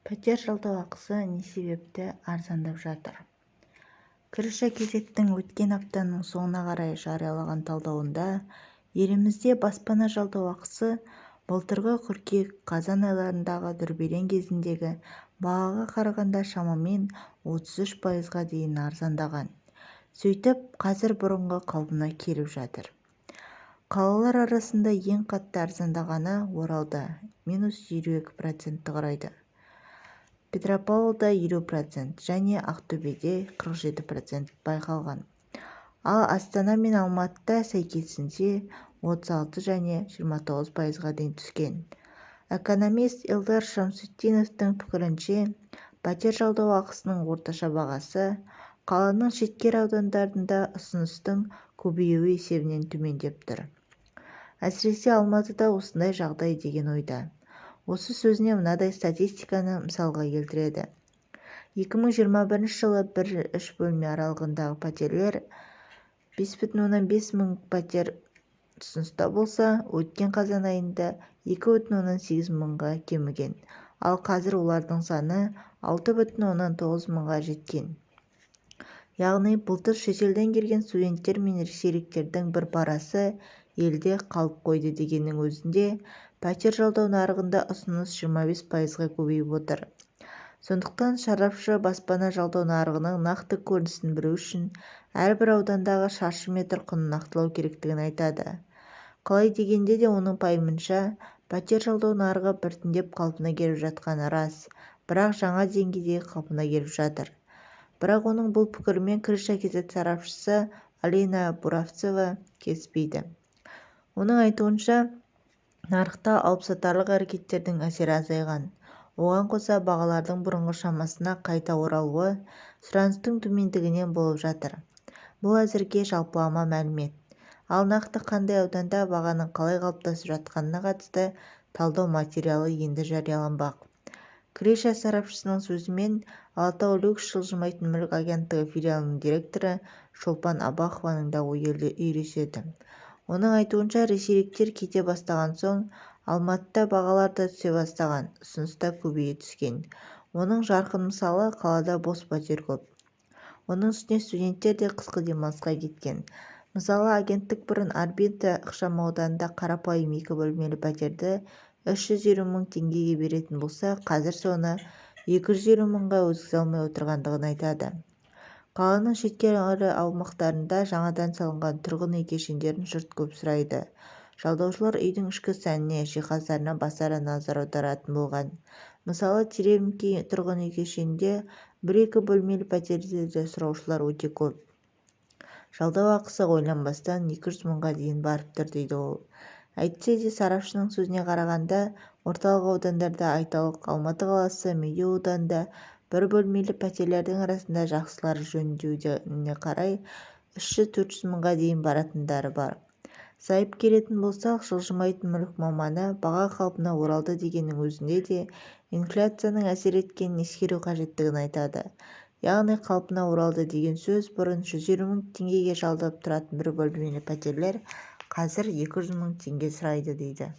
Пәтер жалдау ақысы не себепті арзандап жатыр? Крыша кезеттің өткен аптаның соңына қарай жариялаған талдауында елімізде баспана жалдау ақысы былтырғы қыркүйек-қазан айларындағы дүрбелең кезіндегі бағаға қарағанда шамамен 33%-ға дейін арзандаған. Сөйтіп, қазір бұрынғы қалпына келіп жатыр. Қалалар арасында ең қатты арзандағаны Оралда -22%-ті құрайды. Петропавлда 50% және Ақтөбеде 47% байқалған. Ал Астана мен Алматыда сәйкесінше 36 және 29%-ға дейін түскен. Экономист Элдар Шамсутдиновтың пікірінше, пәтер жалдау ақысының орташа бағасы қаланың шеткер аудандарында ұсыныстың көбеюі есебінен төмендеп тұр. Әсіресе Алматыда осындай жағдай деген ойда. Осы сөзіне мынадай статистиканы мысалға келтіреді. 2021 жылы 1-3 бөлме аралығындағы пәтерлер 5,5 мың пәтер ұсыныста болса, өткен қазан айында 2,8 мыңға кеміген, ал қазір олардың саны 6,9 мыңға жеткен. Яғни былтыр шетелден келген студенттер мен ресейліктердің бір парасы елде қалып қойды дегеннің өзінде пәтер жалдау нарығында ұсыныс 25%-ға көбейіп отыр. Сондықтан сарапшы баспана жалдау нарығының нақты көрінісін білу үшін әрбір аудандағы шаршы метр құнын нақтылау керектігін айтады. Қалай дегенде де оның пайымынша, пәтер жалдау нарығы біртіндеп қалпына келіп жатқаны рас, бірақ жаңа деңгейде қалпына келіп жатыр. Бірақ оның бұл пікірімен Крыша кезет сарапшысы Алина Буравцева келіспейді. Оның айтуынша, нарықта алыпсатарлық әрекеттердің әсері азайған. Оған қоса бағалардың бұрынғы шамасына қайта оралуы сұраныстың төмендігінен болып жатыр. Бұл әзірге жалпылама мәлімет. Ал нақты қандай ауданда бағаның қалай қалыптасып жатқанына қатысты талдау материалы енді жарияланбақ. Крыша сарапшысының сөзімен, Алатау люкс жылжымайтын мүлік агенттігі филиалының директоры Шолпан Абахованың да ойы үйлеседі. Оның айтуынша, ресейліктер кете бастаған соң, Алматыда бағалар да түсе бастаған, ұсыныс та көбейе түскен. Оның жарқын мысалы қалада бос пәтер көп. Оның үстіне студенттер де қысқы демалысқа кеткен. Мысалы, агенттік бұрын орбита ықшамауданында қарапайым 2 бөлмелі пәтерді 350 мың теңгеге беретін болса, қазір соны 250 мыңға өткізе алмай отырғандығын айтады. Қаланың шеткер аумақтарында жаңадан салынған тұрғын үй кешендерін жұрт көп сұрайды. Жалдаушылар үйдің ішкі сәніне, жиһаздарына баса назар аударатын болған. Мысалы, Теремки тұрғын үй кешенінде 1-2 бөлмелі пәтерді сұраушылар өте көп. Жалдау ақысы ойланбастан 200 мыңға дейін барып тұр дейді ол. Әйтсе де сарапшының сөзіне қарағанда, орталық аудандарда айталық Алматы қаласы, Медеу ауданында 1 бөлмелі пәтерлердің арасында жақсылары жөндеуіне қарай 300-400 мыңға дейін баратындары бар. Сайып келетін болсақ, жылжымайтын мүлік маманы баға қалпына оралды дегеннің өзінде де инфляцияның әсер еткенін ескеру қажеттігін айтады. Яғни қалпына оралды деген сөз бұрын 150 мың теңгеге жалдап тұратын 1 бөлмелі пәтерлер қазір 200 мың теңге сұрайды дейді.